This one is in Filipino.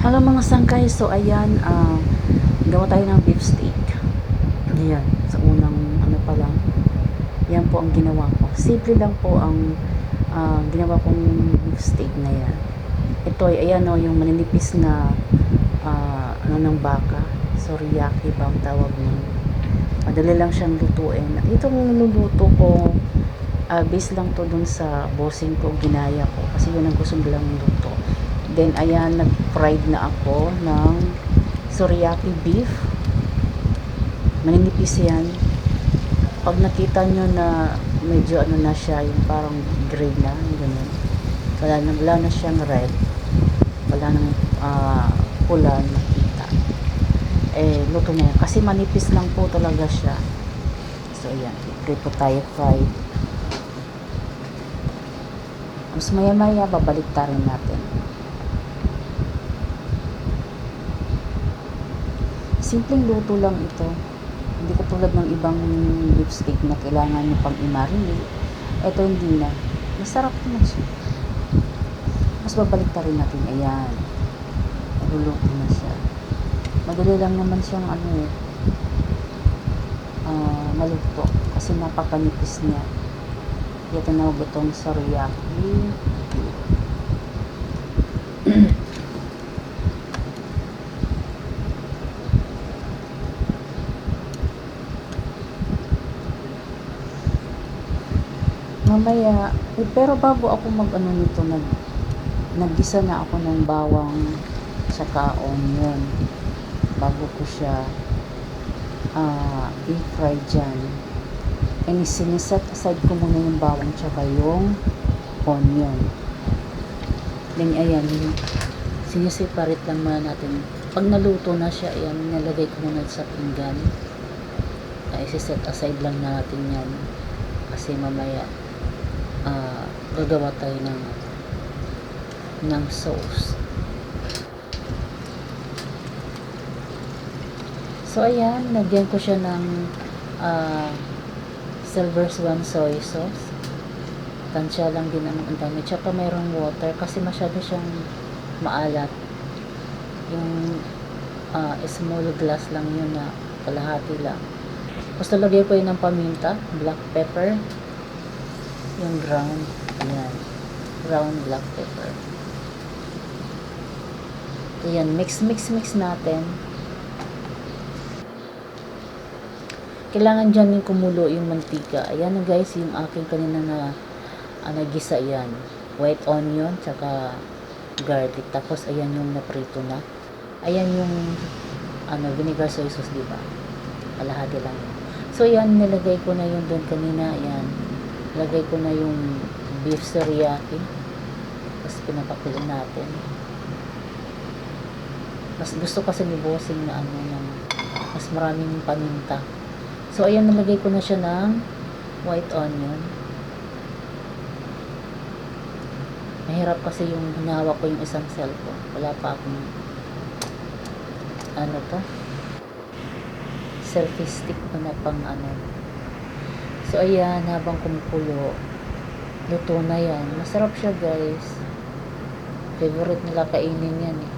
Hello mga sangkay, so ayan, gawa tayo ng beef steak. Ayan, sa unang ano pa lang, yan po ang ginawa ko. Simple lang po ang ginawa kong beef steak na yan. Ito ay ayan o, yung maninipis na ano ng baka, soriyaki ba ang tawag nun. Madali lang siyang lutuin. Itong niluluto ko, base lang to dun sa bossing ko, ginaya ko kasi yun ang gusto nilang luto. Then ayan, nag-fried na ako ng soriyaki beef. Maninipis yan. Pag nakita nyo na medyo ano na siya, yung parang gray na, yung ganun. Wala na siyang red. Wala nang pula nakita. Luto na yan. Kasi manipis lang po talaga siya. So ayan, prito tayo fried. Mas maya babalik rin natin. Simpleng luto lang ito. Hindi katulad ng ibang beef steak na kailangan nyo pang i-marinate. Ito hindi na. Masarap naman siya. Mas babalik rin natin. Ayan. Naluluto na siya. Madali lang naman siyang maluto. Kasi napakanipis niya. Kaya tinawag itong soriyaki. Mamaya, pero bago ako nito, naggisa na ako ng bawang saka onion bago ko siya i-fry dyan. And siniset aside ko muna yung bawang saka yung onion. Then ayan, siniseparate lang muna natin. Pag naluto na siya, ayan, nalagay ko muna sa pinggan. Isiset aside lang natin yan kasi mamaya gagawa tayo ng sauce. So ayan, nagyan ko siya ng Silver Swan soy sauce. Tansya lang din ang dami. Tsaka mayroong water kasi masyado siyang maalat. Yung small glass lang yun na kalahati lang. Tapos talagay ko yun ng paminta, black pepper, yung ground. Ayan, ground black pepper. Ayan, mix natin. Kailangan dyan yung kumulo yung mantika. Ayan guys, yung aking kanina na nagisa yan. White onion, tsaka garlic. Tapos ayan yung naprito na. Ayan yung vinegar soy sauce, diba? Kalahati lang yun. So ayan, nilagay ko na yung doon kanina. Ayan, lagay ko na yung beef teriyaki. Tapos pinapakulo natin. Mas gusto kasi ni bossing na mas maraming paminta. So ayan, nalagay ko na siya ng white onion. Mahirap kasi yung hinawak ko yung isang cellphone. Wala pa akong selfie stick na pang So ayan, habang kumukulo, luto na yan. Masarap siya guys. Favorite nila kainin yan eh.